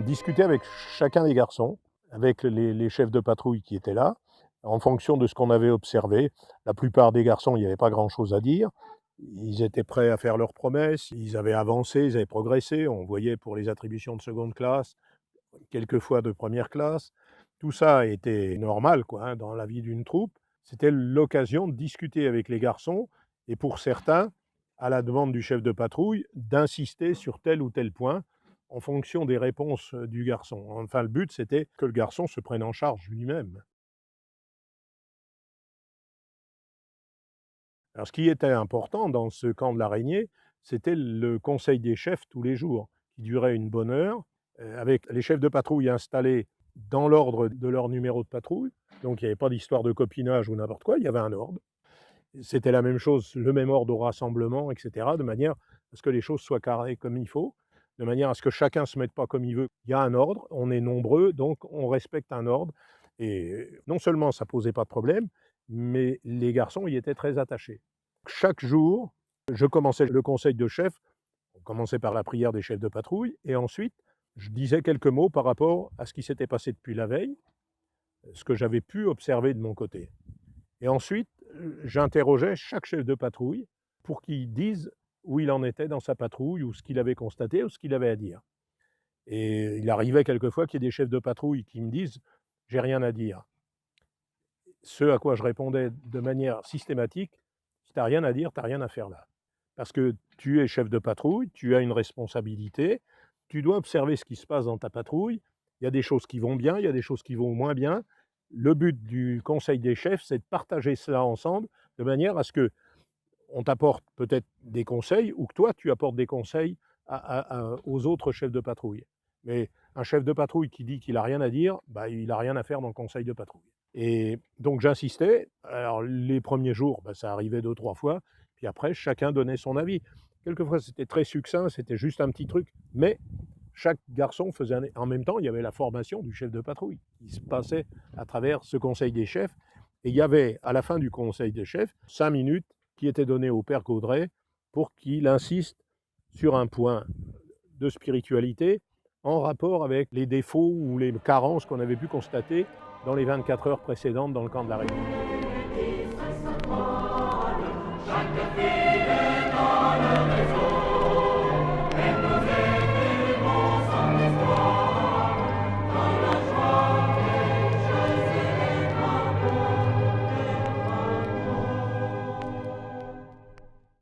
discuté avec chacun des garçons, avec les chefs de patrouille qui étaient là, en fonction de ce qu'on avait observé. La plupart des garçons, il n'y avait pas grand-chose à dire. Ils étaient prêts à faire leurs promesses, ils avaient avancé, ils avaient progressé. On voyait pour les attributions de seconde classe, quelquefois de première classe. Tout ça était normal quoi, dans la vie d'une troupe. C'était l'occasion de discuter avec les garçons et pour certains, à la demande du chef de patrouille, d'insister sur tel ou tel point en fonction des réponses du garçon. Enfin, le but, c'était que le garçon se prenne en charge lui-même. Alors, ce qui était important dans ce camp de l'araignée, c'était le conseil des chefs tous les jours, qui durait une bonne heure, avec les chefs de patrouille installés dans l'ordre de leur numéro de patrouille. Donc, il n'y avait pas d'histoire de copinage ou n'importe quoi, il y avait un ordre. C'était la même chose, le même ordre au rassemblement, etc., de manière à ce que les choses soient carrées comme il faut, de manière à ce que chacun ne se mette pas comme il veut. Il y a un ordre, on est nombreux, donc on respecte un ordre. Et non seulement ça ne posait pas de problème, mais les garçons y étaient très attachés. Chaque jour, je commençais le conseil de chef, on commençait par la prière des chefs de patrouille, et ensuite, je disais quelques mots par rapport à ce qui s'était passé depuis la veille, ce que j'avais pu observer de mon côté. Et ensuite, j'interrogeais chaque chef de patrouille pour qu'il dise où il en était dans sa patrouille, ou ce qu'il avait constaté, ou ce qu'il avait à dire. Et il arrivait quelquefois qu'il y ait des chefs de patrouille qui me disent « j'ai rien à dire ». Ce à quoi je répondais de manière systématique « si tu n'as rien à dire, tu n'as rien à faire là ». Parce que tu es chef de patrouille, tu as une responsabilité, tu dois observer ce qui se passe dans ta patrouille. Il y a des choses qui vont bien, il y a des choses qui vont moins bien. Le but du conseil des chefs, c'est de partager cela ensemble de manière à ce qu'on t'apporte peut-être des conseils ou que toi, tu apportes des conseils aux autres chefs de patrouille. Mais un chef de patrouille qui dit qu'il n'a rien à dire, bah, il n'a rien à faire dans le conseil de patrouille. Et donc j'insistais. Alors les premiers jours, bah, ça arrivait 2-3 fois. Puis après, chacun donnait son avis. Quelquefois, c'était très succinct, c'était juste un petit truc. Mais chaque garçon faisait en même temps, il y avait la formation du chef de patrouille qui se passait à travers ce conseil des chefs. Et il y avait, à la fin du conseil des chefs, 5 minutes qui étaient données au père Gaudret pour qu'il insiste sur un point de spiritualité en rapport avec les défauts ou les carences qu'on avait pu constater dans les 24 heures précédentes dans le camp de l'araignée.